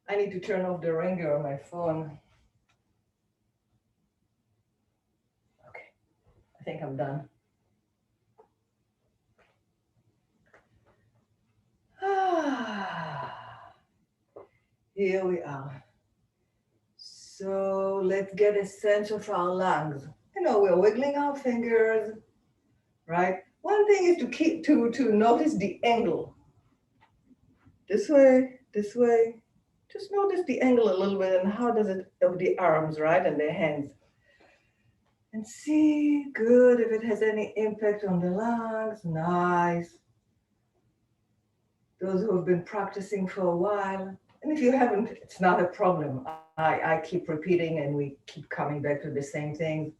I need to turn off the ringer on my phone. Okay, I think I'm done. Here we are. So let's get a sense of our lungs. We're wiggling our fingers, right? One thing is to keep to notice the angle. This way, this way. Just notice the angle a little bit and how does it of the arms, right? And the hands. And see, good, if it has any impact on the lungs. Nice. Those who have been practicing for a while. And if you haven't, it's not a problem. I keep repeating and we keep coming back to the same things.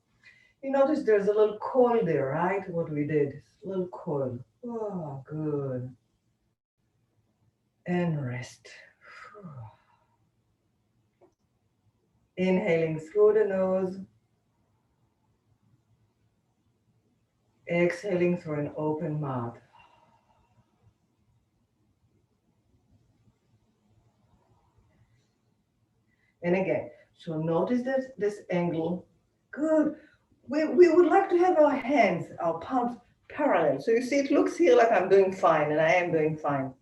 You notice there's a little coil there, right? What we did, a little coil. Oh, good. And rest. Inhaling through the nose. Exhaling through an open mouth. And again, so notice this angle. Good. We would like to have our hands, our palms parallel. So you see, it looks here like I'm doing fine, and I am doing fine.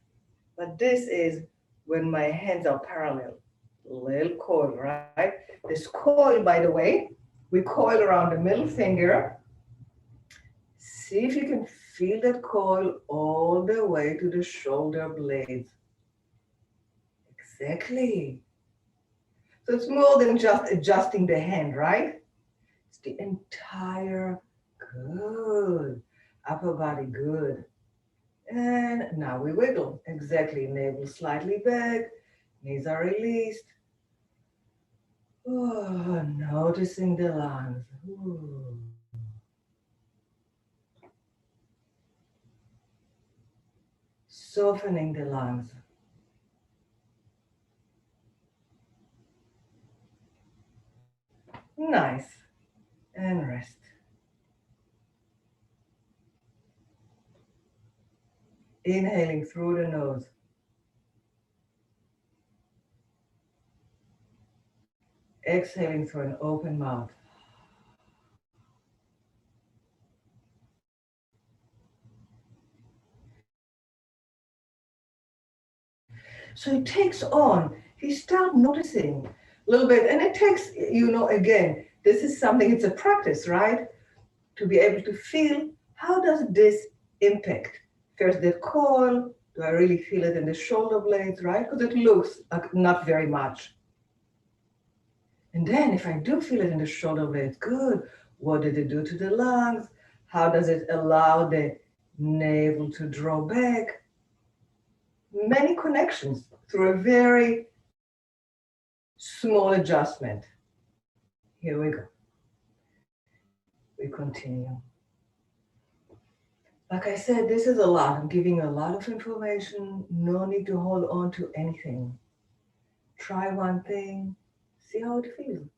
But this is when my hands are parallel. Little coil, right? This coil, by the way, we coil around the middle finger. See if you can feel that coil all the way to the shoulder blades. Exactly. So it's more than just adjusting the hand, right? It's the entire good. Upper body good. And now we wiggle. Exactly. Navel slightly back. Knees are released. Oh, noticing the lungs. Ooh. Softening the lungs. Nice. And rest. Inhaling through the nose. Exhaling through an open mouth. So it takes on, you start noticing a little bit, and it takes, again, this is something, it's a practice, right? To be able to feel how does this impact? First, that coil, do I really feel it in the shoulder blades, right? Because it looks like not very much. And then if I do feel it in the shoulder blades, good. What did it do to the lungs? How does it allow the navel to draw back? Many connections through a very small adjustment. Here we go. We continue. Like I said, this is a lot. I'm giving a lot of information. No need to hold on to anything. Try one thing, see how it feels.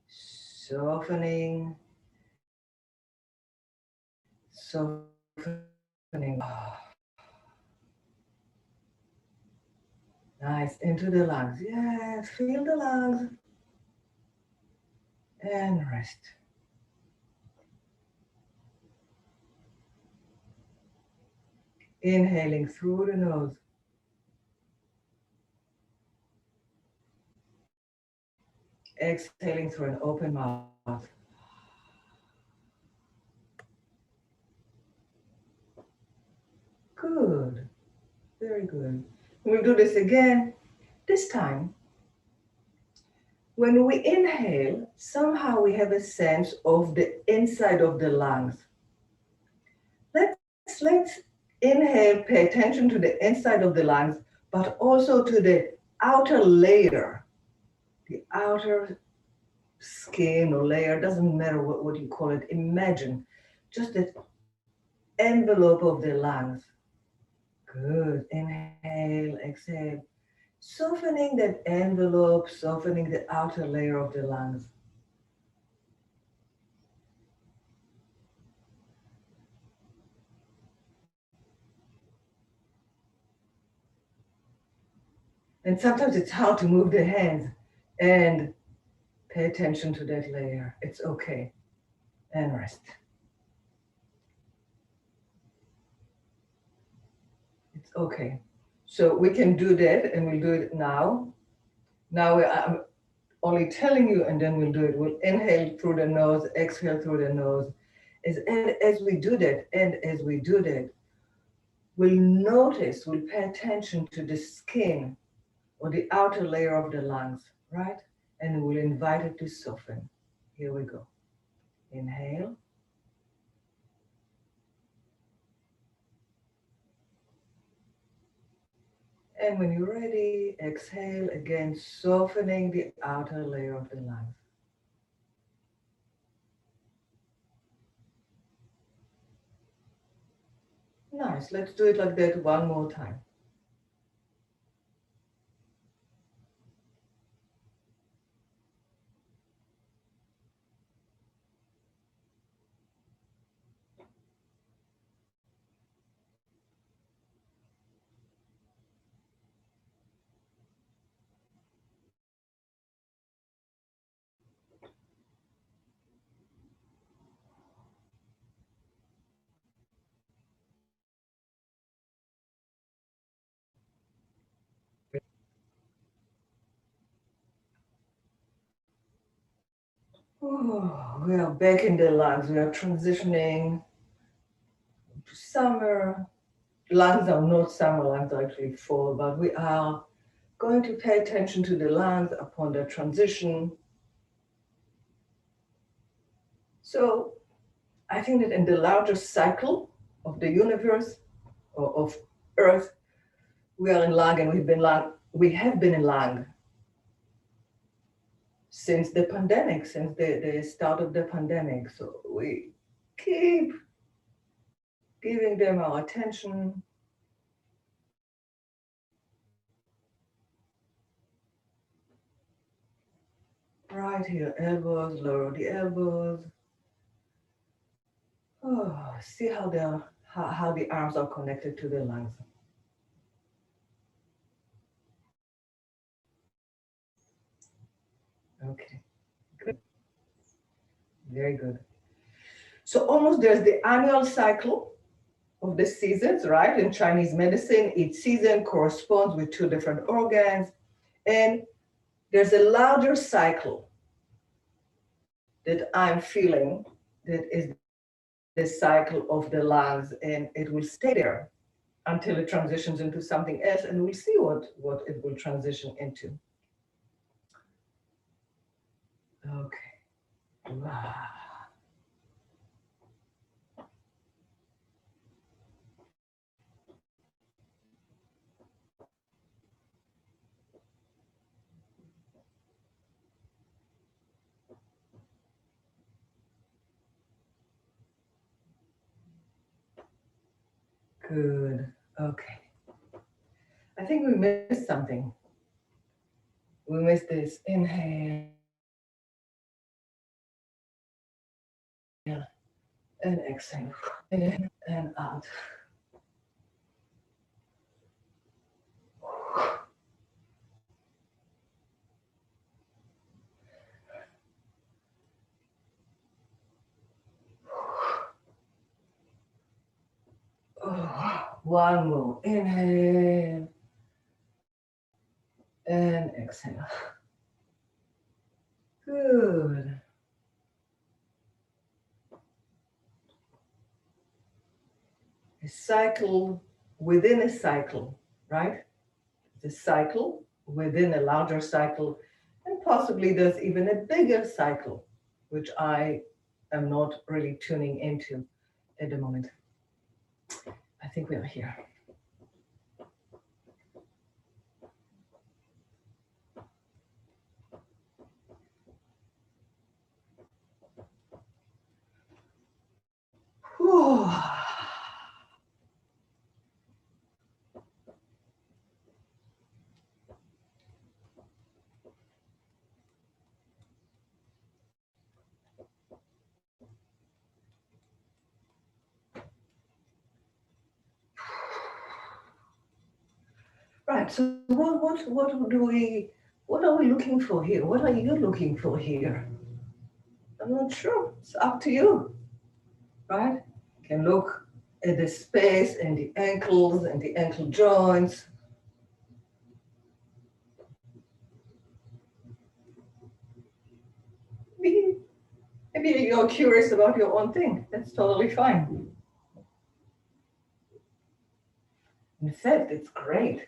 Softening, softening. Nice, into the lungs. Yeah, feel the lungs. And rest. Inhaling through the nose. Exhaling through an open mouth. Good. Very good. We'll do this again. This time, when we inhale, somehow we have a sense of the inside of the lungs. Let's inhale, pay attention to the inside of the lungs, but also to the outer layer, the outer skin or layer, doesn't matter what you call it. Imagine just the envelope of the lungs. Good. Inhale, exhale. Softening that envelope, softening the outer layer of the lungs. And sometimes it's hard to move the hands and pay attention to that layer. It's okay. And rest. It's okay. So we can do that and we'll do it now. Now I'm only telling you and then we'll do it. We'll inhale through the nose, exhale through the nose. And as we do that, we'll notice, we'll pay attention to the skin or the outer layer of the lungs, right? And we'll invite it to soften. Here we go. Inhale. And when you're ready, exhale again, softening the outer layer of the lungs. Nice. Let's do it like that one more time. Oh, we are back in the lungs. We are transitioning to summer. Lungs are not summer, lungs are actually fall, but we are going to pay attention to the lungs upon their transition. So I think that in the larger cycle of the universe or of Earth, we are in lung and we have been in lung since the pandemic, since the start of the pandemic. So we keep giving them our attention. Right here, elbows, lower the elbows. Oh, see how the arms are connected to the lungs. Okay, good. Very good. So almost there's the annual cycle of the seasons, right? In Chinese medicine, each season corresponds with two different organs. And there's a larger cycle that I'm feeling that is the cycle of the lungs, and it will stay there until it transitions into something else, and we'll see what it will transition into. Okay. Wow. Good. Okay. I think we missed something. We missed this. Inhale and exhale. In and out. Oh, one more. Inhale and exhale. Good. A cycle within a cycle, right? The cycle within a larger cycle, and possibly there's even a bigger cycle, which I am not really tuning into at the moment. I think we are here. Whew. Right. right. So what are we looking for here? What are you looking for here? I'm not sure. It's up to you, right? You can look at the space and the ankles and the ankle joints. Maybe, maybe you're curious about your own thing. That's totally fine. In fact, it's great.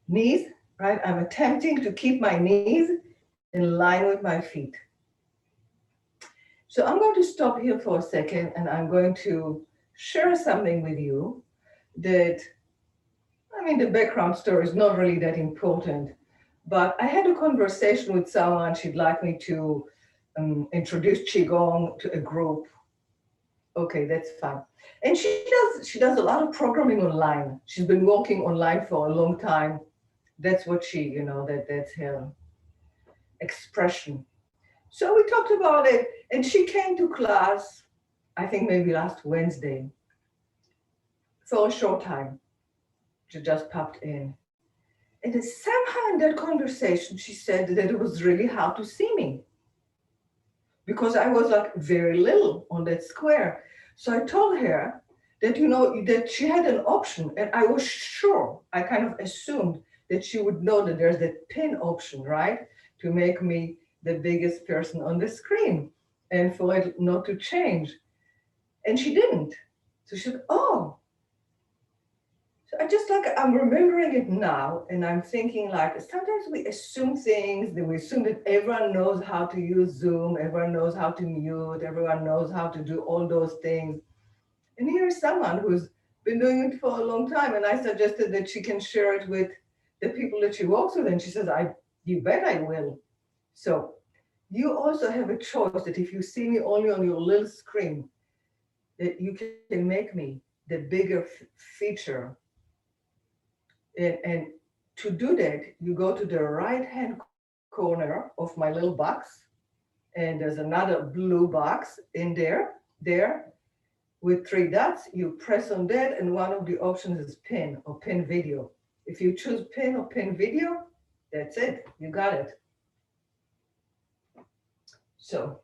Knees, right? I'm attempting to keep my knees in line with my feet. So I'm going to stop here for a second and I'm going to share something with you that, I mean, the background story is not really that important, but I had a conversation with someone. She'd like me to introduce Qigong to a group. Okay, that's fine. And she does a lot of programming online. She's been working online for a long time. That's what that's her expression. So we talked about it, and she came to class, I think maybe last Wednesday, for a short time. She just popped in. And then somehow in that conversation, she said that it was really hard to see me because I was like very little on that square. So I told her that, that she had an option. And I was sure, I kind of assumed that she would know that there's that pin option, right? To make me the biggest person on the screen and for it not to change. And she didn't. So she said, oh, so I just like, I'm remembering it now and I'm thinking like, sometimes we assume things, that we assume that everyone knows how to use Zoom, everyone knows how to mute, everyone knows how to do all those things. And here's someone who's been doing it for a long time. And I suggested that she can share it with the people that she works with. And she says, you bet I will. So you also have a choice that if you see me only on your little screen, that you can make me the bigger feature. And to do that, you go to the right-hand corner of my little box, and there's another blue box in there with three dots. You press on that, and one of the options is pin or pin video. If you choose pin or pin video, that's it. You got it. So,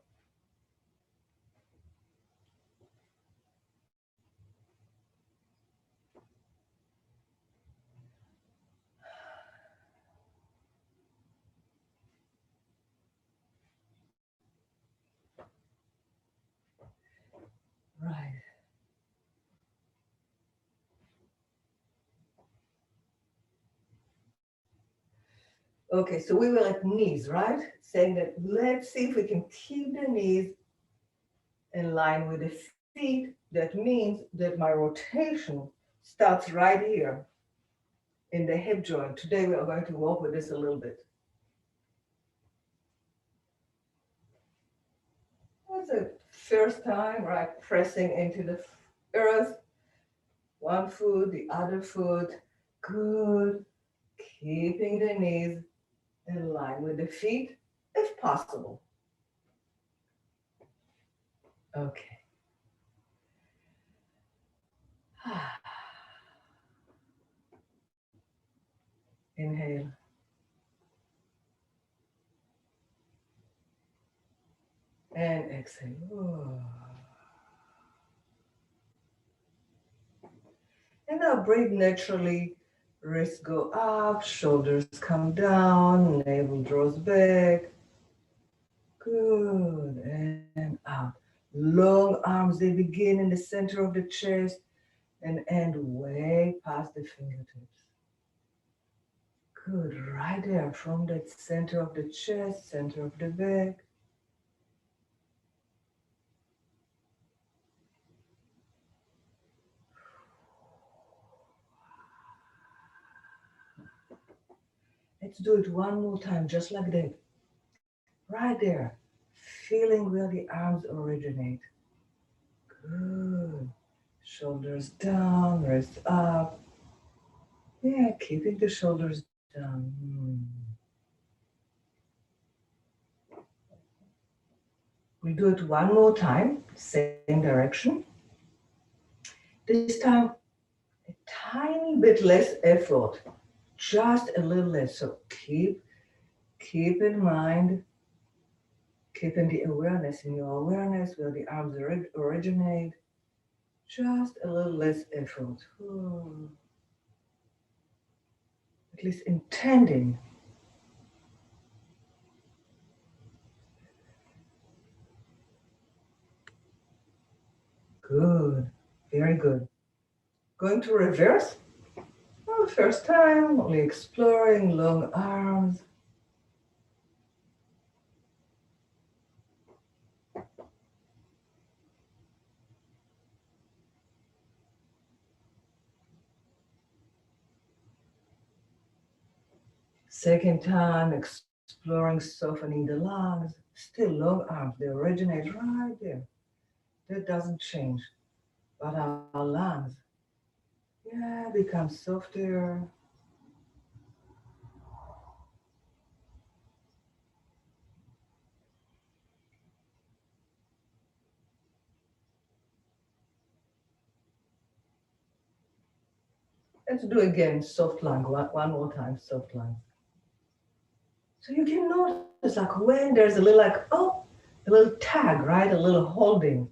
right. Okay, so we were at knees, right? Saying that let's see if we can keep the knees in line with the feet. That means that my rotation starts right here in the hip joint. Today we are going to work with this a little bit. That's the first time, right? Pressing into the earth. One foot, the other foot. Good. Keeping the knees in line with the feet, if possible. Okay. Inhale. And exhale. Oh. And now breathe naturally. Wrists go up, shoulders come down, navel draws back. Good. And out. Long arms, they begin in the center of the chest and end way past the fingertips. Good. Right there from that center of the chest, center of the back. Let's do it one more time, just like that. Right there, feeling where the arms originate. Good. Shoulders down, wrists up. Yeah, keeping the shoulders down. We'll do it one more time, same direction. This time, a tiny bit less effort, just a little less. So keep in mind, keeping the awareness in your awareness where the arms originate, just a little less effort. At least intending. Good, very good. Going to reverse. Well, first time, only exploring long arms. Second time, exploring softening the lungs. Still long arms, they originate right there. That doesn't change. But our lungs, yeah, become softer. Let's do again, soft lung, one more time, soft lung. So you can notice like when there's a little like, oh, a little tag, right? A little holding.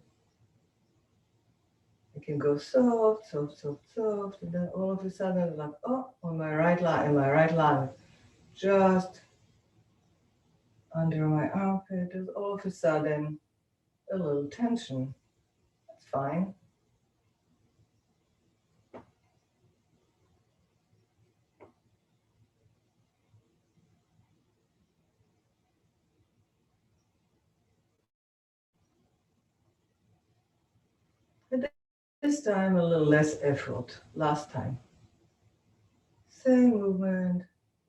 You can go soft, soft, soft, soft, and then all of a sudden like, oh, on my right line, just under my armpit, there's all of a sudden a little tension. That's fine. But this time a little less effort. Last time. Same movement,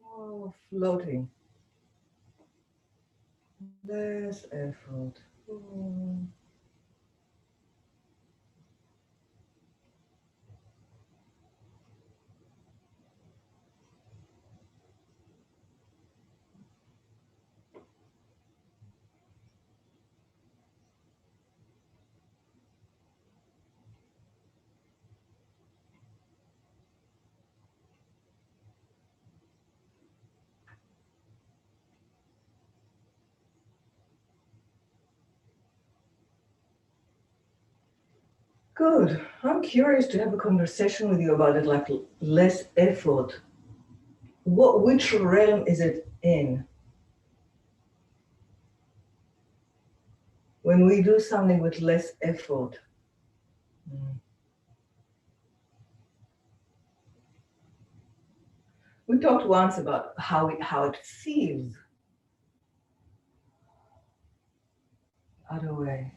oh, floating. Less effort. Oh. Good. I'm curious to have a conversation with you about it, like less effort. Which realm is it in? When we do something with less effort. Mm. We talked once about how it feels. Other way.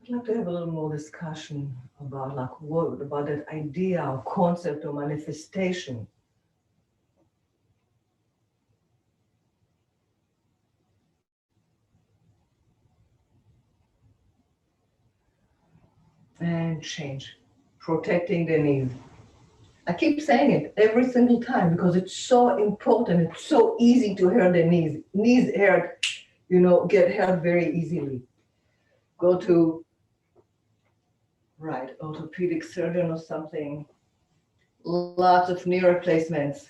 I'd like to have a little more discussion about like what about that idea or concept or manifestation. And change. Protecting the knees. I keep saying it every single time because it's so important. It's so easy to hurt the knees. Knees hurt, get hurt very easily. Go to, right, orthopedic surgeon or something. Lots of knee replacements.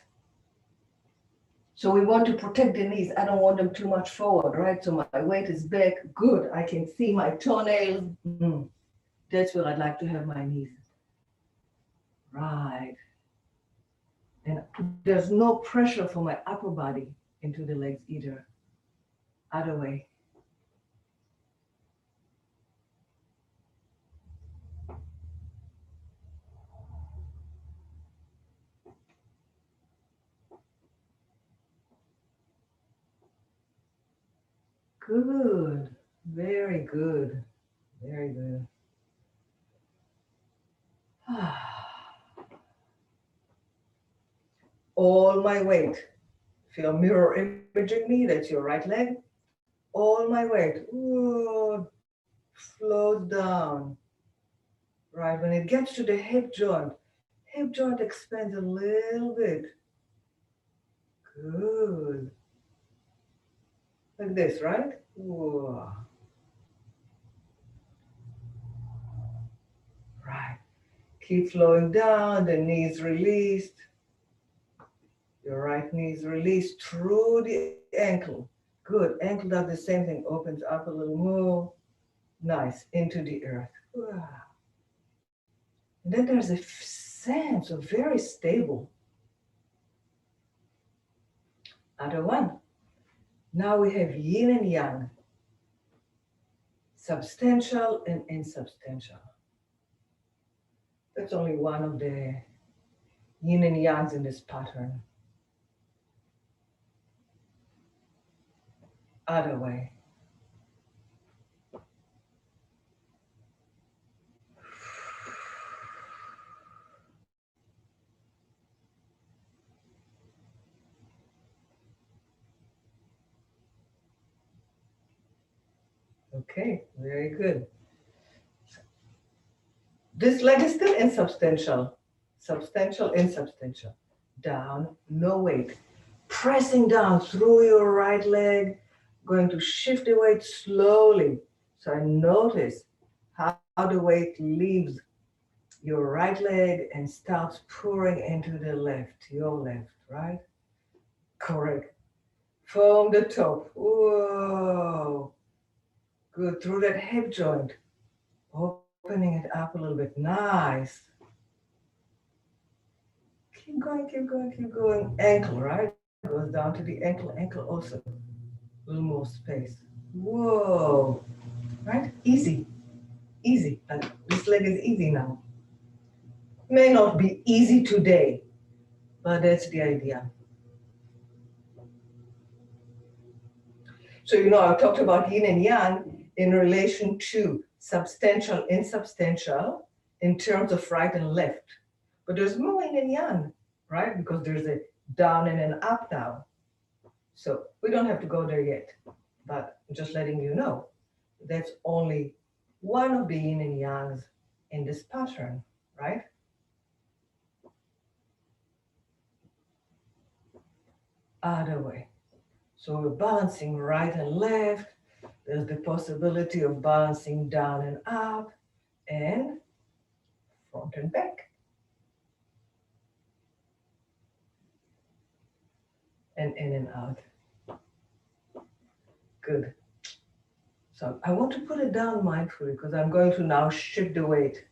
So we want to protect the knees. I don't want them too much forward, right? So my weight is back. Good. I can see my toenails. That's where I'd like to have my knees. Right. And there's no pressure for my upper body into the legs either. Other way. Good. Very good. Very good. All my weight. If you're mirror imaging me, that's your right leg. All my weight. Ooh, flows down. Right. When it gets to the hip joint expands a little bit. Good. Like this, right? Whoa. Right. Keep flowing down, the knees released. Your right knee is released through the ankle. Good. Ankle does the same thing. Opens up a little more. Nice. Into the earth. Wow. And then there's a sense of very stable. Other one. Now we have yin and yang. Substantial and insubstantial. That's only one of the yin and yangs in this pattern. Other way. Okay, very good. This leg is still insubstantial. Substantial, insubstantial. Down, no weight. Pressing down through your right leg, going to shift the weight slowly. So I notice how the weight leaves your right leg and starts pouring into the left, your left, right? Correct. From the top. Whoa. Good. Through that hip joint. Opening it up a little bit. Nice. Keep going, keep going, keep going. Ankle, right? Goes down to the ankle. Ankle also. A little more space. Whoa. Right? Easy. Easy. And this leg is easy now. May not be easy today, but that's the idea. So, I talked about yin and yang in relation to substantial, insubstantial, in terms of right and left. But there's more yin and yang, right? Because there's a down and an up now. So we don't have to go there yet, but I'm just letting you know that's only one of the yin and yangs in this pattern, right? Other way. So we're balancing right and left. There's the possibility of balancing down and up and front and back. And in and out. Good. So I want to put it down mindfully because I'm going to now shift the weight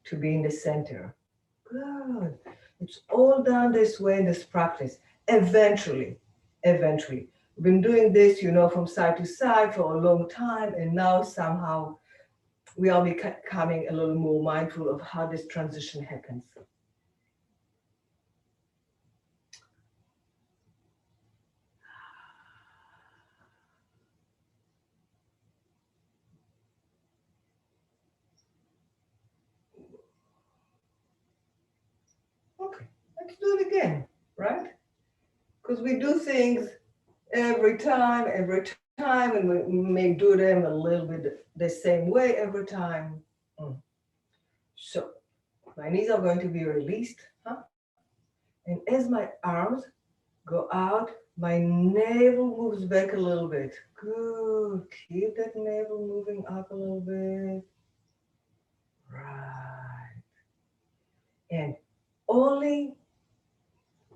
to be in the center. Good. It's all done this way in this practice. Eventually. We've been doing this, from side to side for a long time, and now somehow we are becoming a little more mindful of how this transition happens. Okay, let's do it again, right? Because we do things every time, and we may do them a little bit the same way every time. So my knees are going to be released, and as my arms go out, my navel moves back a little bit. Good. Keep that navel moving up a little bit. Right. And only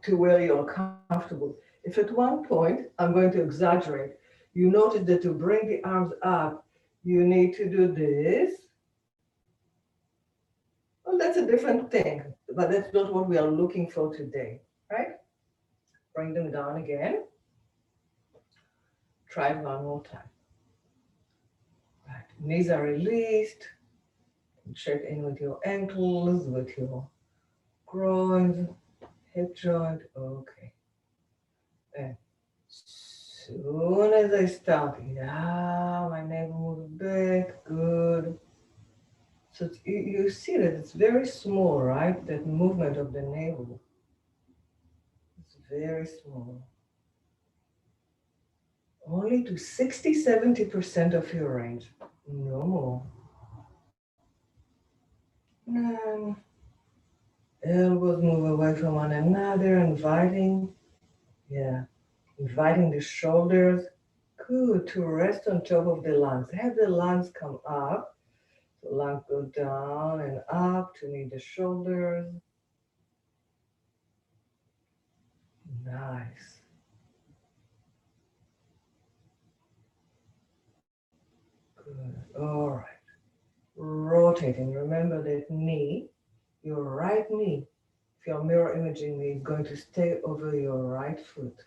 to where you're comfortable. If at one point, I'm going to exaggerate, you notice that to bring the arms up, you need to do this. Well, that's a different thing, but that's not what we are looking for today, right? Bring them down again. Try it one more time. Right. Knees are released. Check in with your ankles, with your groins, hip joint. Okay. And soon as I start, my navel moves back. Good. So you see that it's very small, right? That movement of the navel. It's very small. Only to 60-70% of your range. No more. And elbows move away from one another, inviting the shoulders. Good, to rest on top of the lungs. Have the lungs come up. The lungs go down and up to meet the shoulders. Nice. Good. All right. Rotating. Remember that knee, your right knee, if you're mirror imaging me, is going to stay over your right foot.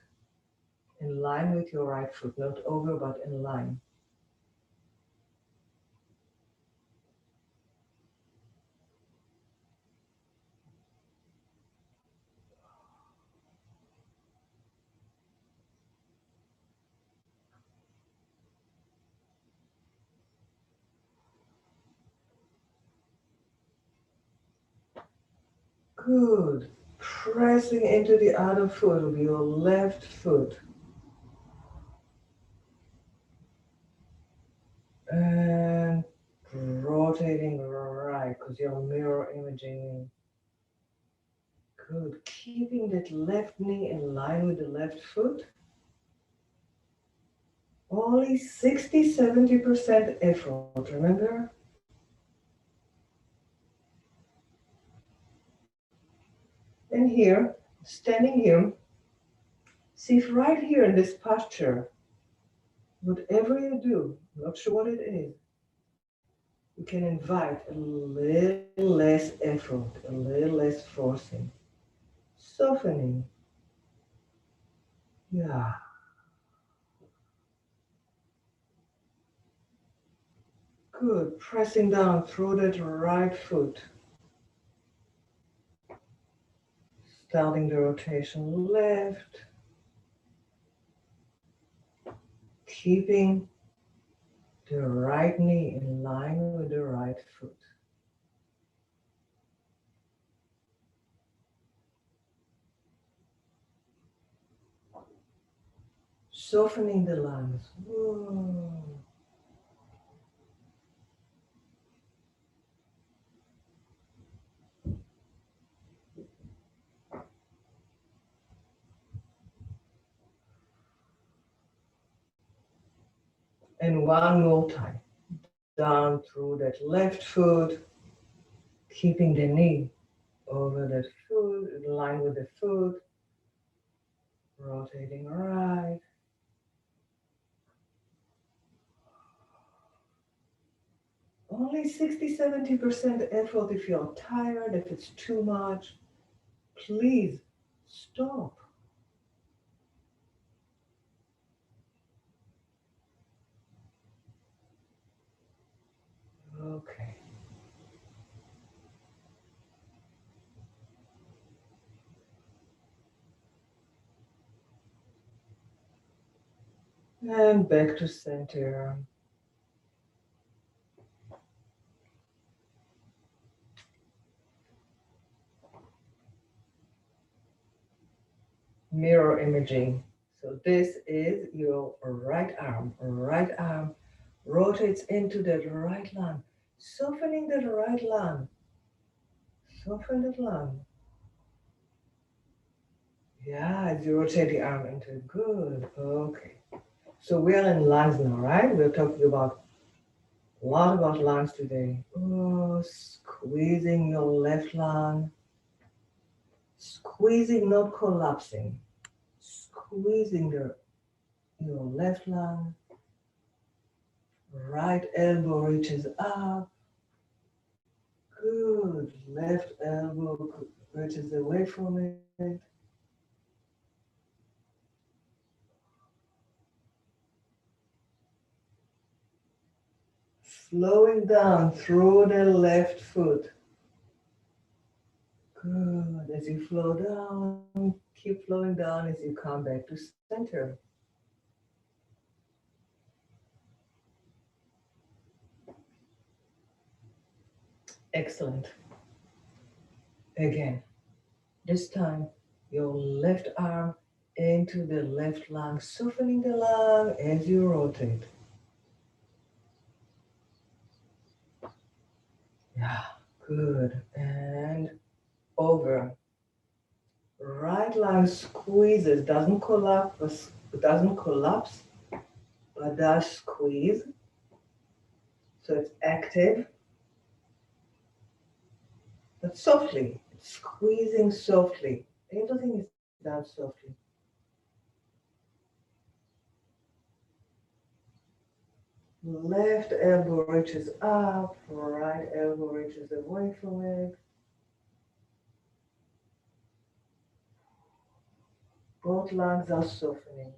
In line with your right foot, not over, but in line. Good. Pressing into the other foot of your left foot. And rotating right, because you're mirror imaging me. Good. Keeping that left knee in line with the left foot. Only 60-70% effort, remember? And here, standing here, see if right here in this posture, whatever you do, not sure what it is, you can invite a little less effort, a little less forcing, softening. Yeah. Good. Pressing down through that right foot. Starting the rotation left. Keeping the right knee in line with the right foot. Softening the lungs. Whoa. And one more time. Down through that left foot, keeping the knee over that foot, in line with the foot, rotating right. Only 60-70% effort. If you're tired, if it's too much, please stop. Okay. And back to center. Mirror imaging. So this is your right arm. Right arm rotates into that right lung, softening that right lung. Soften that lung. Yeah, as you rotate the arm into it. Good. Okay. So we're in lungs now, right? We're talking about a lot about lungs today. Oh, squeezing your left lung. Squeezing, not collapsing. Squeezing your left lung. Right elbow reaches up. Good. Left elbow reaches away from it. Flowing down through the left foot. Good. As you flow down, keep flowing down as you come back to center. Excellent. Again, this time your left arm into the left lung, softening the lung as you rotate. Yeah, good. And over. Right lung squeezes, doesn't collapse, but does squeeze. So it's active, but softly. It's squeezing softly. Everything is done softly. Left elbow reaches up, right elbow reaches away from it. Both lungs are softening.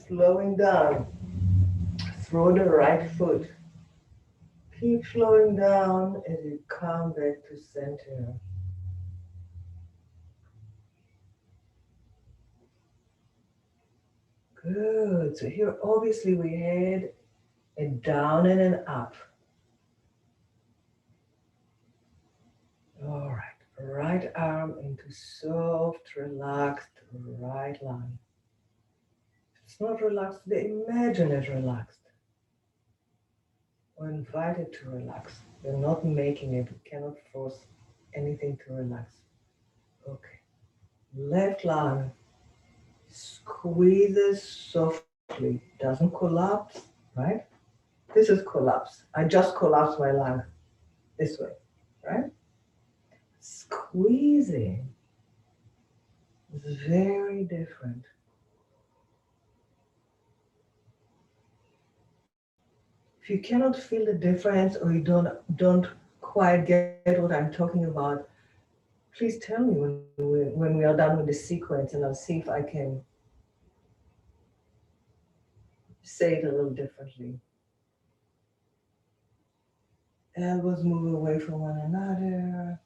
Slowing down through the right foot. Keep slowing down as you come back to center. Good. So here, obviously, we had a down and an up. All right. Right arm into soft, relaxed right lung. It's not relaxed, they imagine it relaxed. Or invited to relax. You're not making it. You cannot force anything to relax. Okay. Left lung squeezes softly, doesn't collapse, right? This is collapse. I just collapsed my lung this way, right? Squeezing is very different. If you cannot feel the difference or you don't quite get what I'm talking about, please tell me when we are done with the sequence, and I'll see if I can say it a little differently. Elbows move away from one another.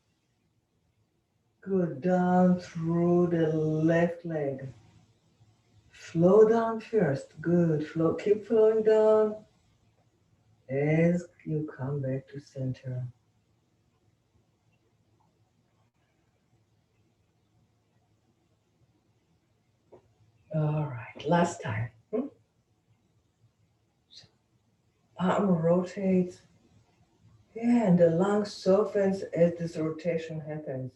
Go down through the left leg. Flow down first. Good. Flow. Keep flowing down as you come back to center. All right. Last time. Arm rotates. Yeah, and the lung softens as this rotation happens.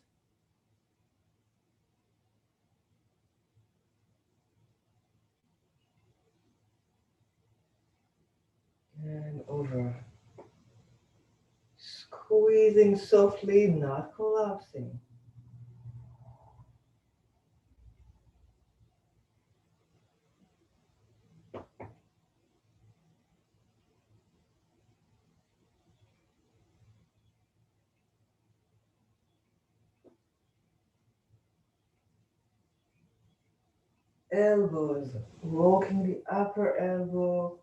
And over. Squeezing softly, not collapsing. Elbows, walking the upper elbow,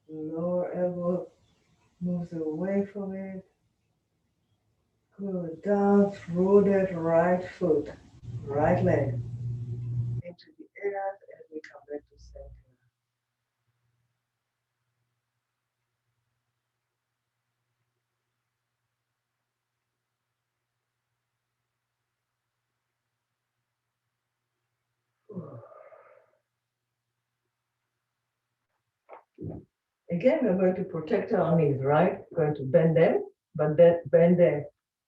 lower elbow moves away from it. Good. Down through that right foot, right leg, into the earth as we come back to center. Again, we're going to protect our knees, right? Going to bend them, but then bend them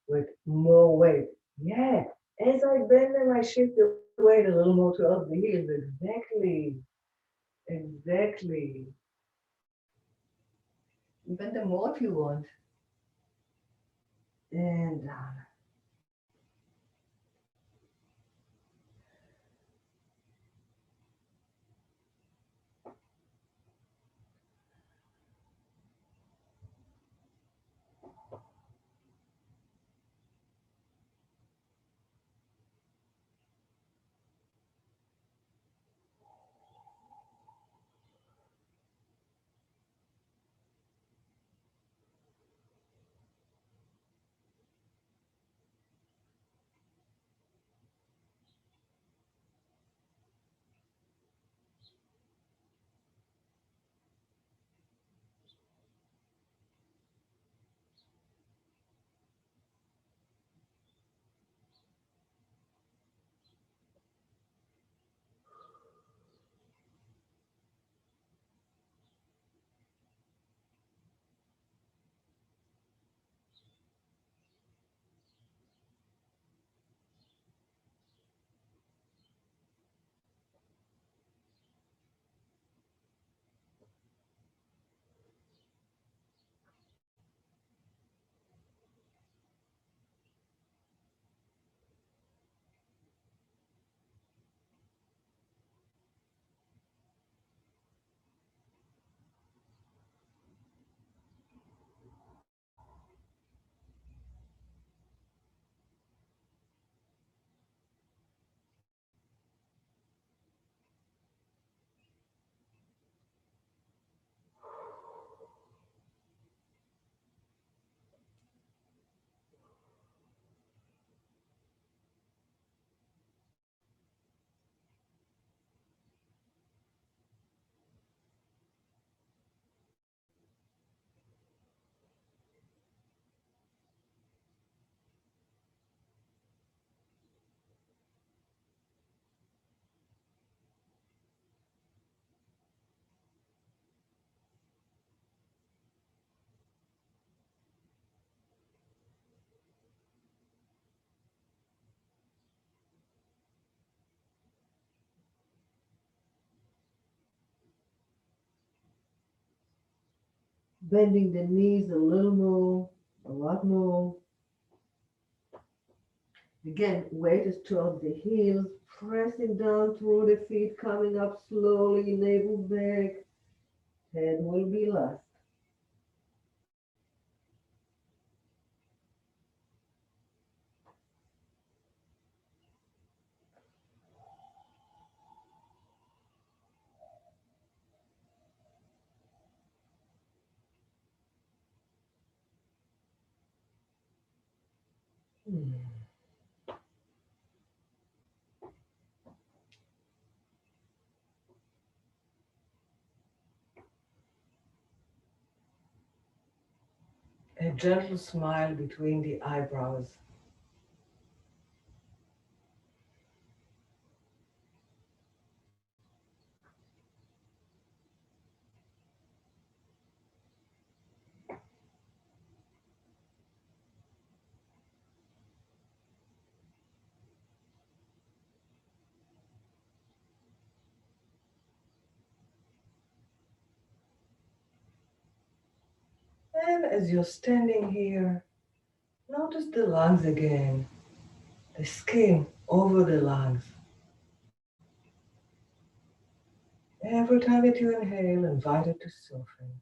with more weight. Yeah. As I bend them, I shift the weight a little more towards the heels. Exactly. Exactly. Bend them more if you want. And down. Bending the knees a little more, a lot more. Again, weight is towards the heels, pressing down through the feet, coming up slowly, navel back, head will be last. Hmm. A gentle smile between the eyebrows. And as you're standing here, notice the lungs again, the skin over the lungs. Every time that you inhale, invite it to soften.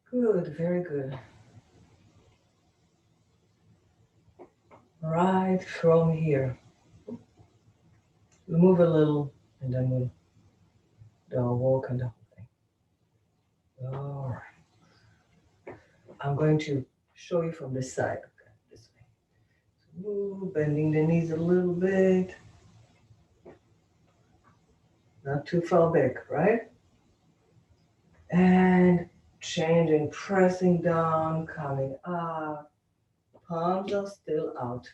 Good, very good. Right from here. We'll move a little and then we'll do our walk and the whole thing. All right. I'm going to show you from this side. Okay, this way. So move, bending the knees a little bit. Not too far back, right? And changing, pressing down, coming up. Palms are still out.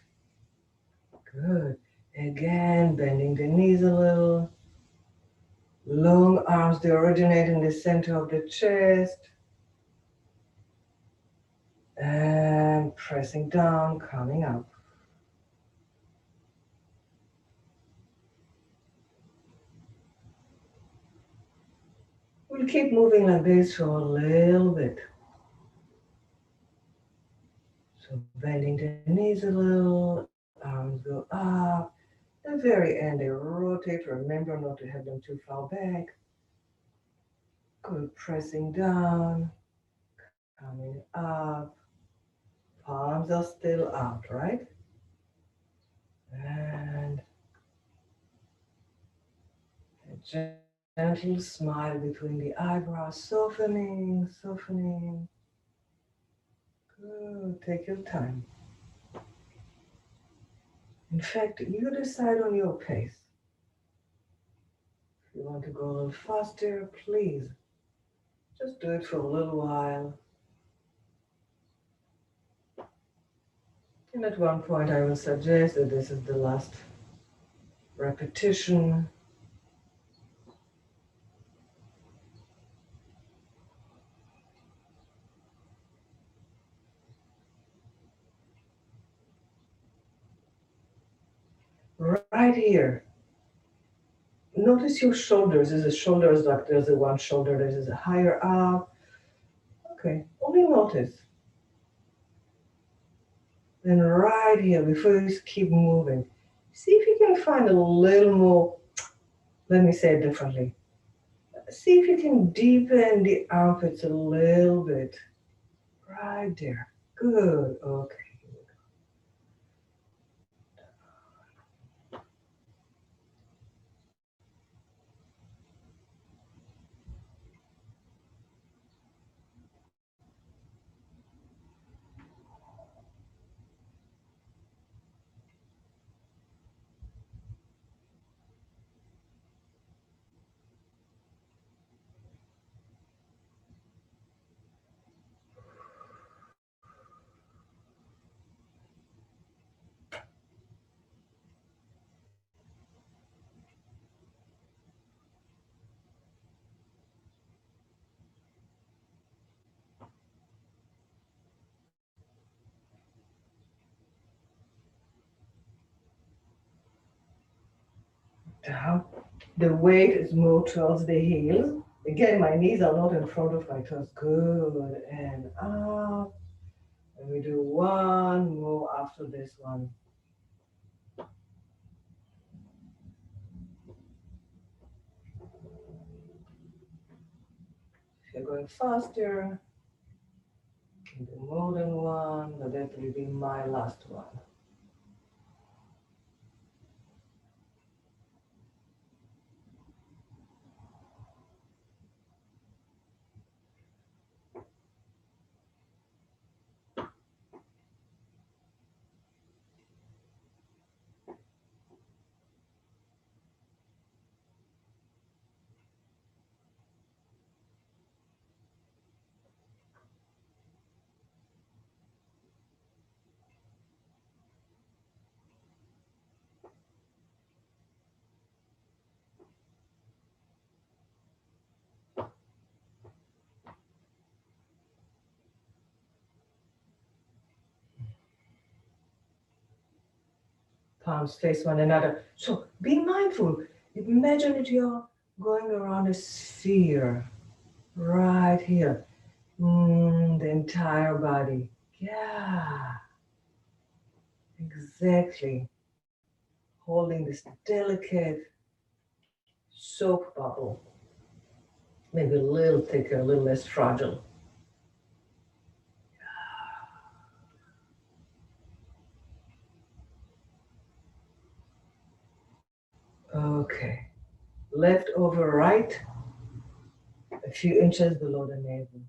Good. Again, bending the knees a little. Long arms, they originate in the center of the chest. And pressing down, coming up. We'll keep moving like this for a little bit. So bending the knees a little, arms go up. At the very end, they rotate. Remember not to have them too far back. Good, pressing down, coming up. Palms are still out, right? And a gentle smile between the eyebrows, softening, softening. Good, take your time. In fact, you decide on your pace. If you want to go a little faster, please just do it for a little while. And at one point, I will suggest that this is the last repetition. Right here, notice your shoulders. There's a shoulders like there's a one shoulder that is higher up. Okay, only notice. Then right here, before you keep moving, see if you can find a little more, let me say it differently. See if you can deepen the armpits a little bit. Right there. Good. Okay. down. The weight is more towards the heels. Again, my knees are not in front of my toes. Good. And up. And we do one more after this one. If you're going faster, you can do more than one, but that will be my last one. Palms face one another. So be mindful. Imagine that you're going around a sphere right here. The entire body. Yeah, exactly. Holding this delicate soap bubble. Maybe a little thicker, a little less fragile. Okay. Left over right, a few inches below the navel.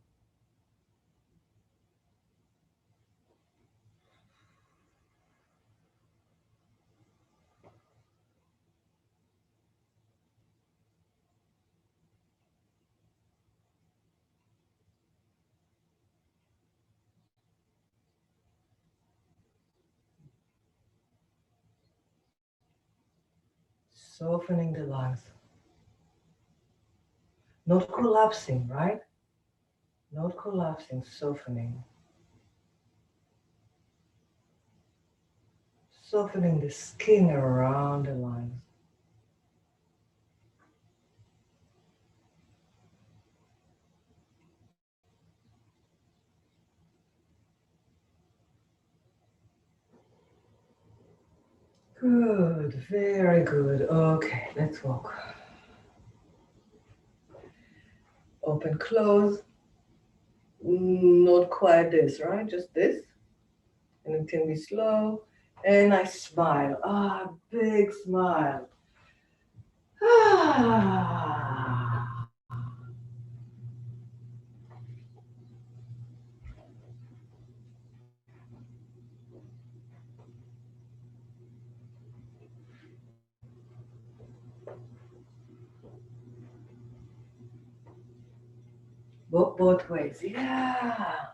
Softening the lungs. Not collapsing, right? Not collapsing, softening. Softening the skin around the lungs. Good, very good. Okay, let's walk. Open, close. Not quite this, right? Just this. And it can be slow. And I smile. Big smile. Ah. Walk both ways. Yeah.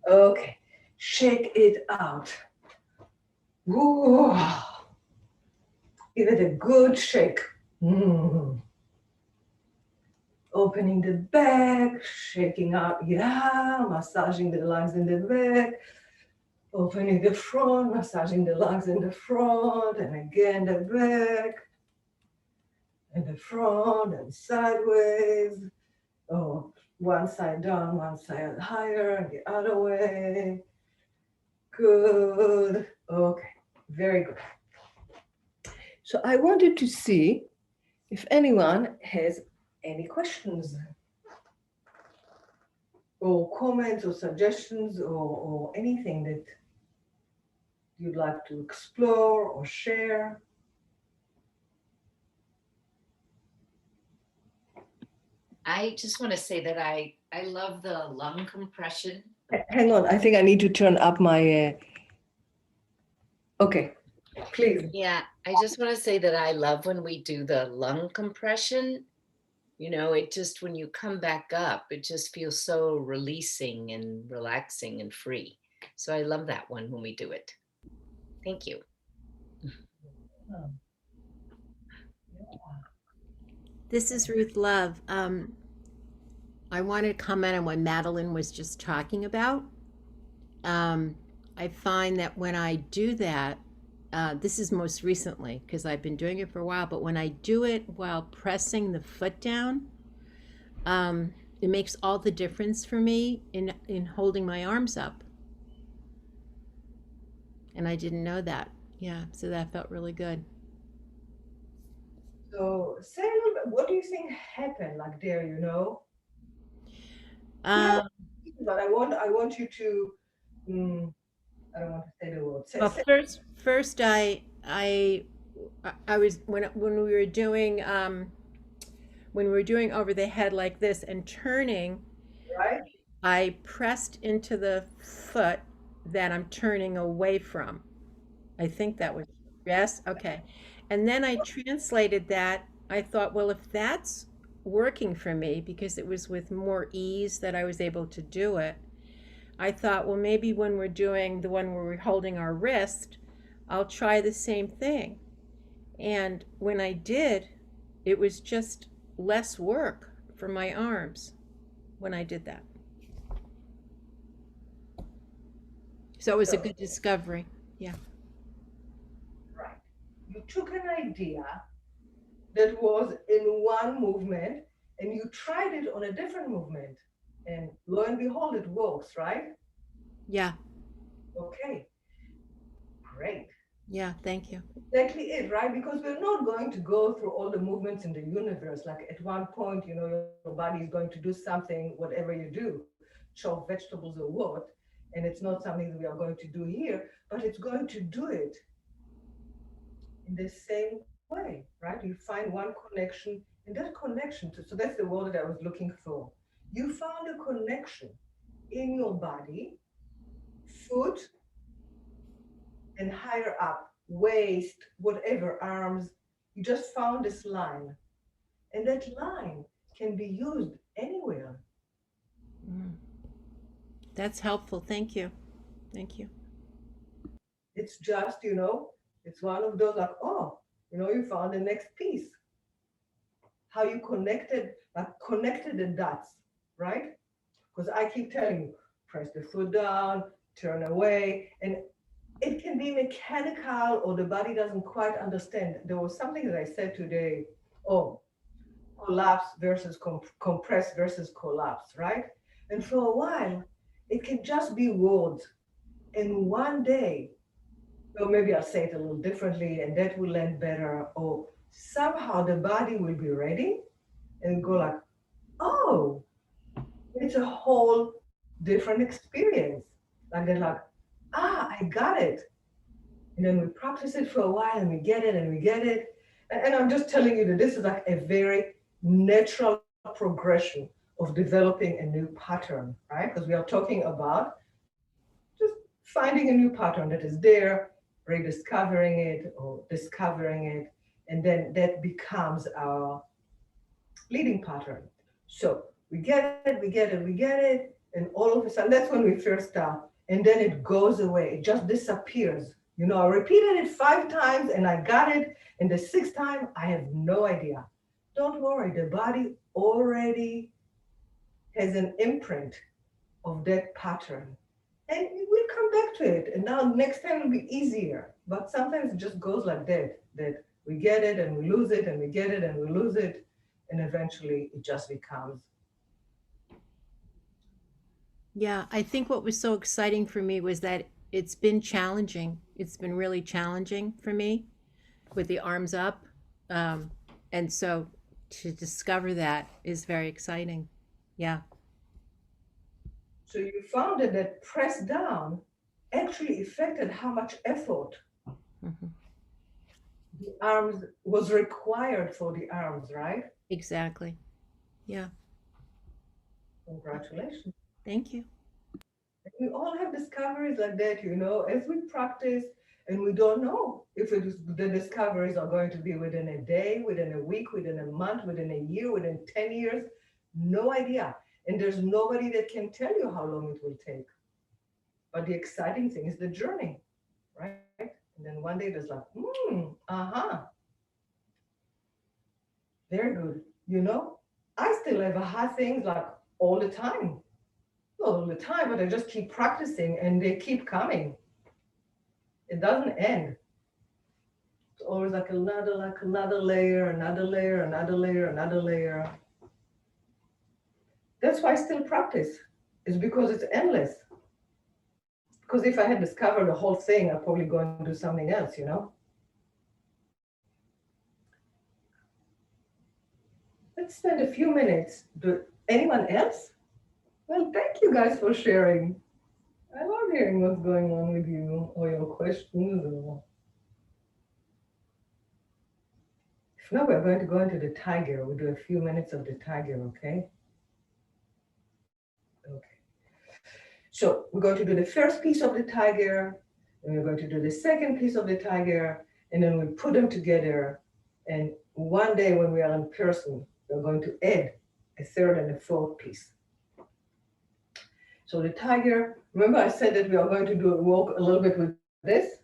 Okay. Shake it out. Woo. Give it a good shake. Opening the back, shaking up. Yeah. Massaging the lungs in the back. Opening the front, massaging the lungs in the front. And again the back. And the front and sideways. Oh, one side down, one side higher, and the other way. Good. Okay, very good. So I wanted to see if anyone has any questions or comments or suggestions or anything that you'd like to explore or share. I just want to say that I love the lung compression. Hang on, I think I need to turn up my. Okay, please. Yeah, I just want to say that I love when we do the lung compression. You know, it just, when you come back up, it just feels so releasing and relaxing and free. So I love that one when we do it. Thank you. This is Ruth Love. I wanted to comment on what Madeline was just talking about. I find that when I do that, this is most recently because I've been doing it for a while, but when I do it while pressing the foot down, it makes all the difference for me in holding my arms up. And I didn't know that. Yeah, so that felt really good. So say a little bit, what do you think happened like there, you know? We have, Um, but I want you to, mm, I don't want to say the word. well, first I was when we were doing over the head like this and turning, right? I pressed into the foot that I'm turning away from. I think that was, yes, okay. And then I translated that. I thought, well, if that's working for me, because it was with more ease that I was able to do it, I thought, well, maybe when we're doing the one where we're holding our wrist, I'll try the same thing. And when I did, it was just less work for my arms when I did that. So it was a So, good discovery. Yeah. right. You took an idea that was in one movement and you tried it on a different movement. And lo and behold, it works, right? Yeah. Okay, great. Yeah. Thank you. Exactly it, right? Because we're not going to go through all the movements in the universe. Like at one point, you know, your body is going to do something, whatever you do, chop vegetables or what. And it's not something that we are going to do here, but it's going to do it in the same way, right? You find one connection, and that connection, so that's the word that I was looking for. You found a connection in your body, foot, and higher up, waist, whatever, arms. You just found this line. And that line can be used anywhere. Mm. That's helpful. Thank you. Thank you. It's just, you know, it's one of those like, oh, you know, you found the next piece. How you connected, like connected the dots, right? Because I keep telling you, press the foot down, turn away, and it can be mechanical or the body doesn't quite understand. There was something that I said today, oh, collapse versus compress versus collapse, right? And for a while, it can just be words. And one day, or maybe I'll say it a little differently and that will land better, or somehow the body will be ready and go like, oh, it's a whole different experience. Like they're like, ah, I got it. And then we practice it for a while and we get it and we get it. And I'm just telling you that this is like a very natural progression of developing a new pattern, right? Because we are talking about just finding a new pattern that is there, rediscovering it or discovering it, and then that becomes our leading pattern. So we get it, we get it, we get it, and all of a sudden, that's when we first start, and then it goes away, it just disappears. You know, I repeated it 5 times and I got it, and the sixth time, I have no idea. Don't worry, the body already has an imprint of that pattern. And we'll come back to it. And now next time will be easier. But sometimes it just goes like that we get it and we lose it and we get it and we lose it. And eventually it just becomes. Yeah, I think what was so exciting for me was that it's been challenging. It's been really challenging for me with the arms up. Um, and so to discover that is very exciting. Yeah. So you found that press down actually affected how much effort Hmm. the arms was required for the arms, right? Exactly. Yeah. Congratulations. Thank you. We all have discoveries like that, you know, as we practice, and we don't know if it is, the discoveries are going to be within a day, within a week, within a month, within a year, within 10 years. No idea. And there's nobody that can tell you how long it will take. But the exciting thing is the journey, right? And then one day there's like, very good. You know, I still have aha things like all the time. Not all the time, but I just keep practicing and they keep coming. It doesn't end. always like another layer, another layer, another layer, another layer. That's why I still practice. It's because it's endless. Because if I had discovered the whole thing, I'd probably go and do something else, you know? Let's spend a few minutes. Anyone else? Well, thank you guys for sharing. I love hearing what's going on with you or your questions. If not, we're going to go into the tiger. We'll do a few minutes of the tiger, okay? Okay. So we're going to do the first piece of the tiger, and we're going to do the second piece of the tiger, and then we put them together. And one day when we are in person, we're going to add a third and a fourth piece. So the tiger, remember I said that we are going to walk a little bit with this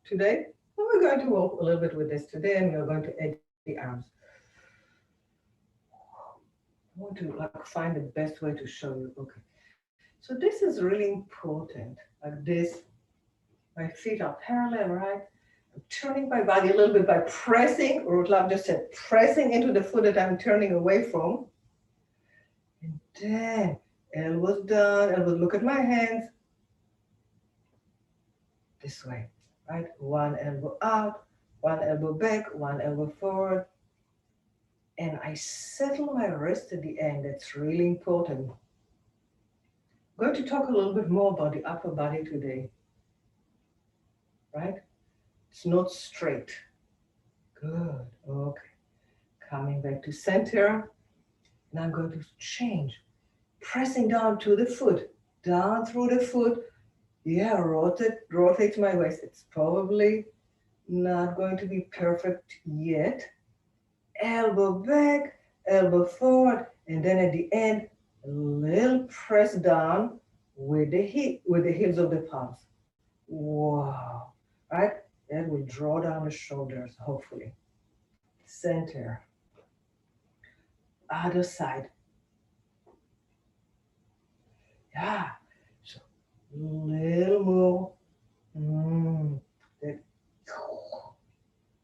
today? And we're going to walk a little bit with this today, and we're going to add the arms. I want to find the best way to show you. Okay. So this is really important. Like this, my feet are parallel, right? I'm turning my body a little bit by pressing, or like just said, pressing into the foot that I'm turning away from. And then elbows down, elbows, look at my hands. This way, right? One elbow out, one elbow back, one elbow forward. And I settle my wrist at the end. That's really important. I'm going to talk a little bit more about the upper body today, right? It's not straight. Good, okay. Coming back to center. Now I'm going to change. Pressing down to the foot, down through the foot. Yeah, rotate my waist. It's probably not going to be perfect yet. Elbow back, elbow forward, and then at the end, a little press down with the heels of the palms. Wow, right? That will draw down the shoulders, hopefully. Center. Other side. Yeah, so little more. That,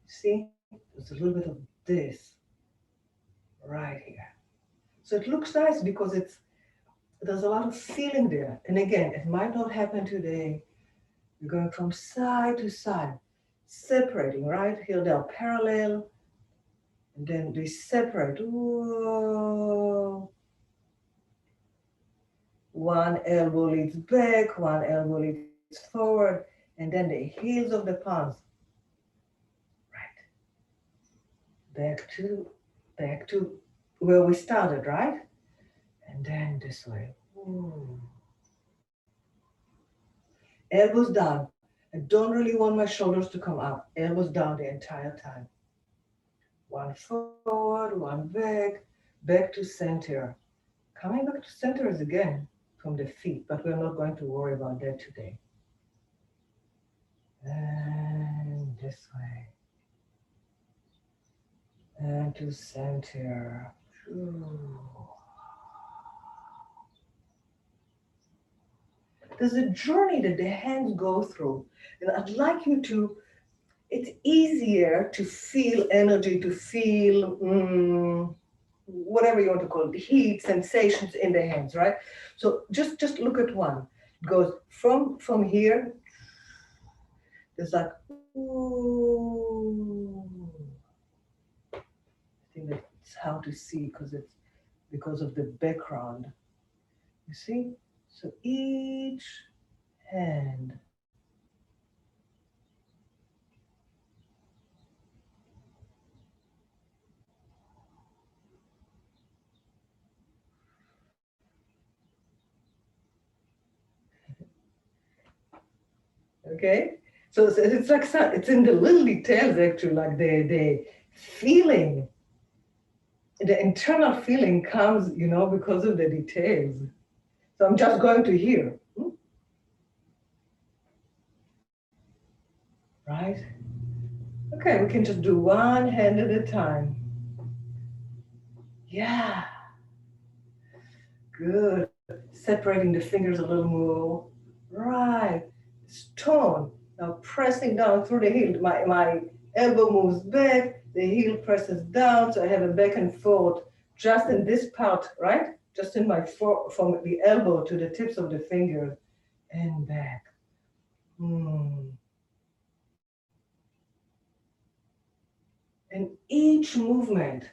see, there's a little bit of this right here. So it looks nice because there's a lot of feeling there. And again, it might not happen today. You're going from side to side, separating, right? Here they're parallel, and then they separate. Whoa. One elbow leads back, one elbow leads forward, and then the heels of the palms. Right. Back to where we started, right? And then this way. Ooh. Elbows down. I don't really want my shoulders to come up. Elbows down the entire time. One forward, one back to center. Coming back to center is again from the feet, but we're not going to worry about that today. And this way. And to center. There's a journey that the hands go through, and I'd like you to, it's easier to feel energy, to feel whatever you want to call it, heat, sensations in the hands, right? So just look at one. It goes from here, there's like, ooh. I think that's how to see because of the background. You see? So each hand. Okay? So it's like, it's in the little details actually, like the feeling, the internal feeling comes, because of the details. So I'm just going to hear. Right? Okay, we can just do one hand at a time. Yeah. Good. Separating the fingers a little more. Right. Stone. Now pressing down through the heel. My elbow moves back, the heel presses down, so I have a back and forth just in this part, right? Just in my from the elbow to the tips of the fingers and back. And each movement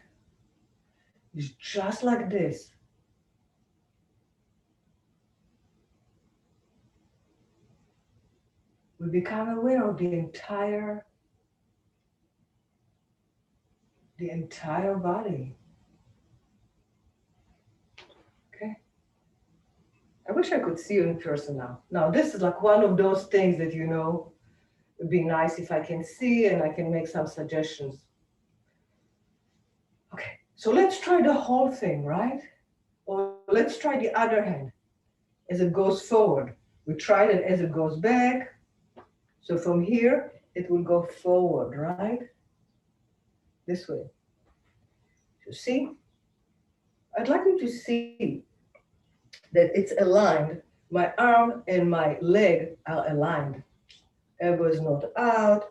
is just like this. We become aware of the entire body. Okay. I wish I could see you in person now. Now, this is like one of those things that, it'd be nice if I can see and I can make some suggestions. Okay, so let's try the whole thing, right? Or let's try the other hand as it goes forward. We tried it as it goes back. So from here, it will go forward, right? This way. You see? I'd like you to see that it's aligned. My arm and my leg are aligned. Elbow is not out.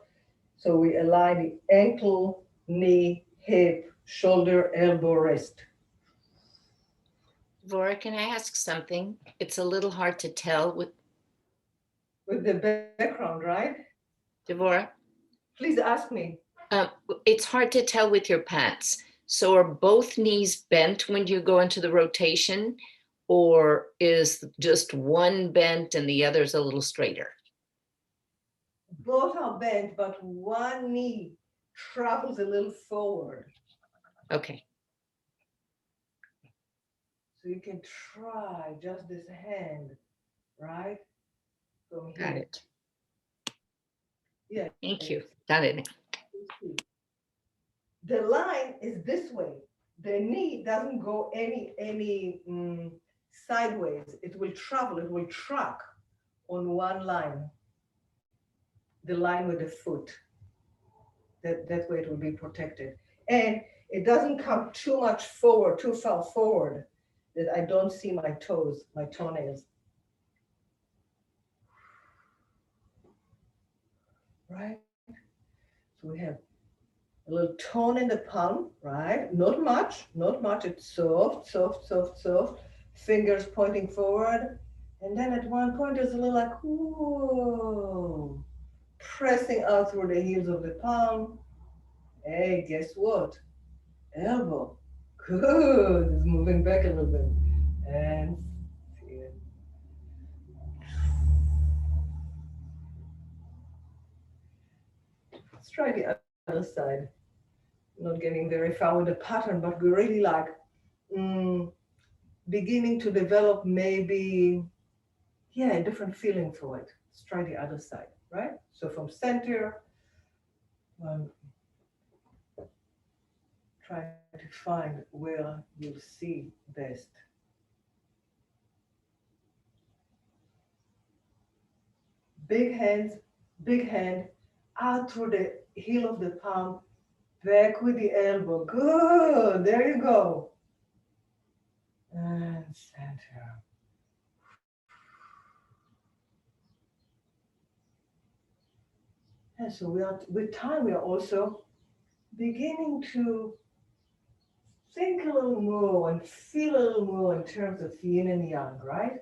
So we align the ankle, knee, hip, shoulder, elbow, wrist. Vora, can I ask something? It's a little hard to tell with the background, right? Devora. Please ask me. It's hard to tell with your pants. So are both knees bent when you go into the rotation, or is just one bent and the other's a little straighter? Both are bent, but one knee travels a little forward. Okay. So you can try just this hand, right? From here. Got it. Yeah. Thank you. Got it. The line is this way. The knee doesn't go any sideways. It will travel. It will track on one line. The line with the foot. That way it will be protected. And it doesn't come too much forward, too far forward, that I don't see my toes, my toenails. Right? So we have a little tone in the palm, right? Not much, not much. It's soft, soft, soft, soft. Fingers pointing forward. And then at one point, there's a little like, whoa, pressing out through the heels of the palm. Hey, guess what? Elbow. Good. It's moving back a little bit. And feel. Let's try the other side. Not getting very far with the pattern, but we really like beginning to develop maybe, a different feeling for it. Let's try the other side, right? So from center, try to find where you'll see best. Big hands, big hand, out through the heel of the palm, back with the elbow. Good, there you go. And center. And so with time, we are also beginning to think a little more and feel a little more in terms of yin and yang, right?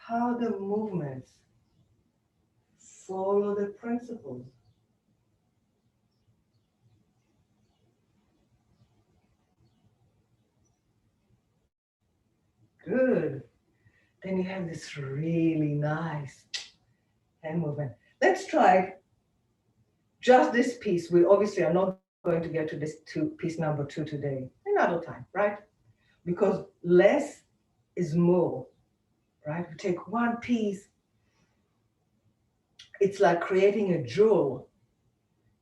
How the movements follow the principles. Good. Then you have this really nice hand movement. Let's try just this piece. We obviously are not going to get to this piece number 2 today. Another time, right? Because less is more, right? We take one piece. It's like creating a jewel.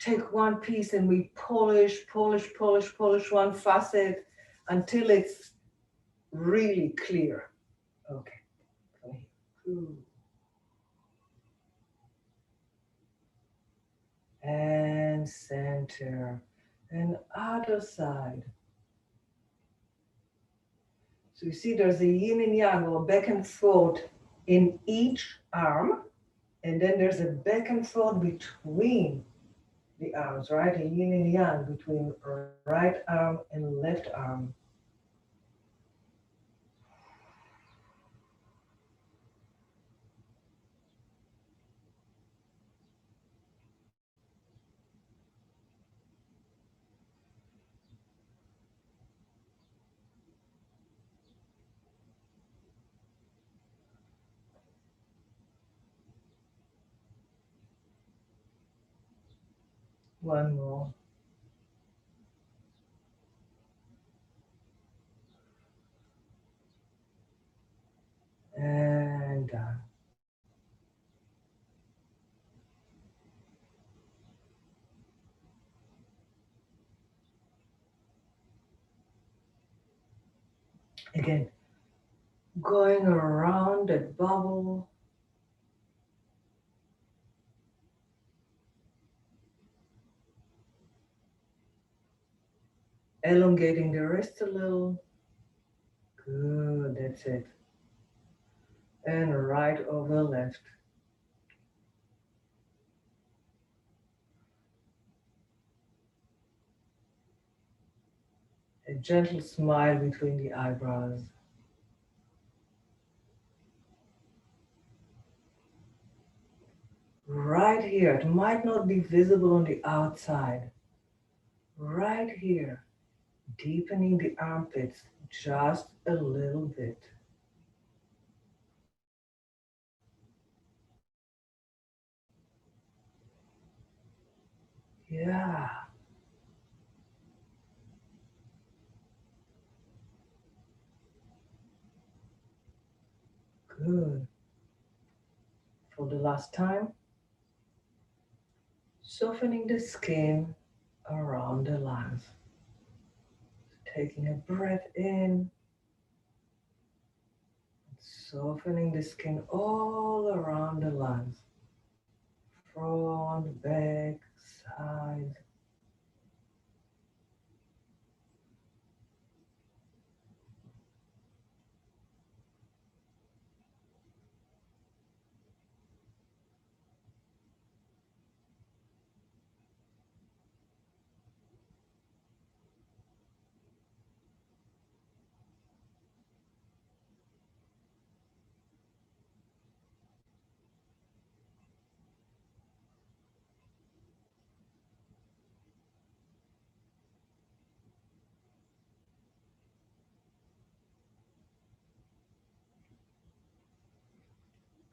Take one piece and we polish one facet until it's really clear. Okay. And center and other side. So you see there's a yin and yang or back and forth in each arm, and then there's a back and forth between the arms, right? Yin and yang between right arm and left arm. One more. And done. Again, going around that bubble, elongating the wrist a little. Good, that's it. And right over left. A gentle smile between the eyebrows. Right here, it might not be visible on the outside. Right here, deepening the armpits just a little bit. Yeah, good. For the last time, softening the skin around the lungs. Taking a breath in, softening the skin all around the lungs. Front, back, side.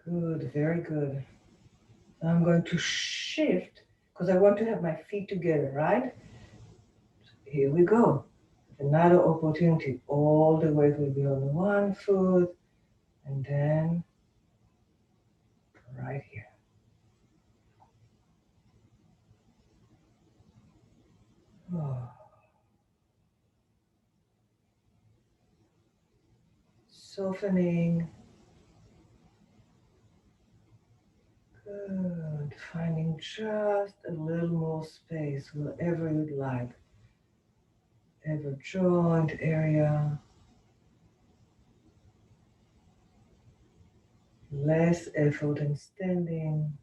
Good, very good. Now I'm going to shift because I want to have my feet together, right? Here we go. Another opportunity. All the weight will be on one foot and then right here. Oh, softening. Good. Finding just a little more space wherever you'd like. Every joint area. Less effort in standing.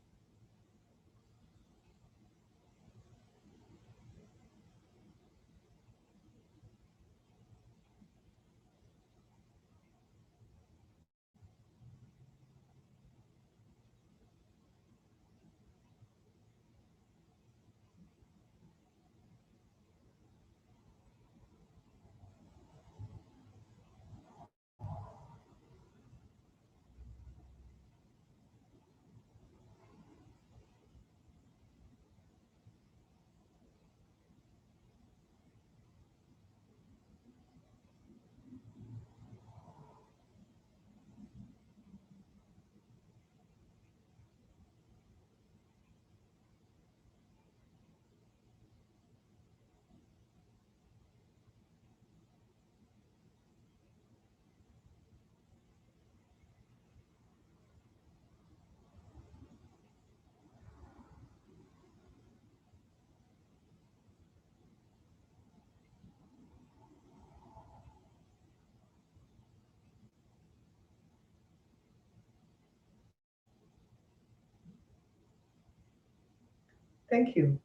Thank you.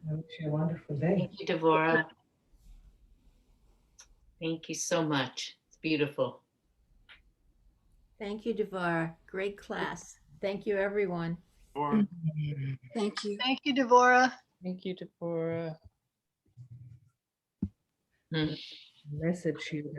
I wish you a wonderful day. Thank you, Devorah. Thank you so much. It's beautiful. Thank you, Devar. Great class. Thank you, everyone. Thank you. Thank you, Devorah. Thank you, Deborah. Mm. Message you.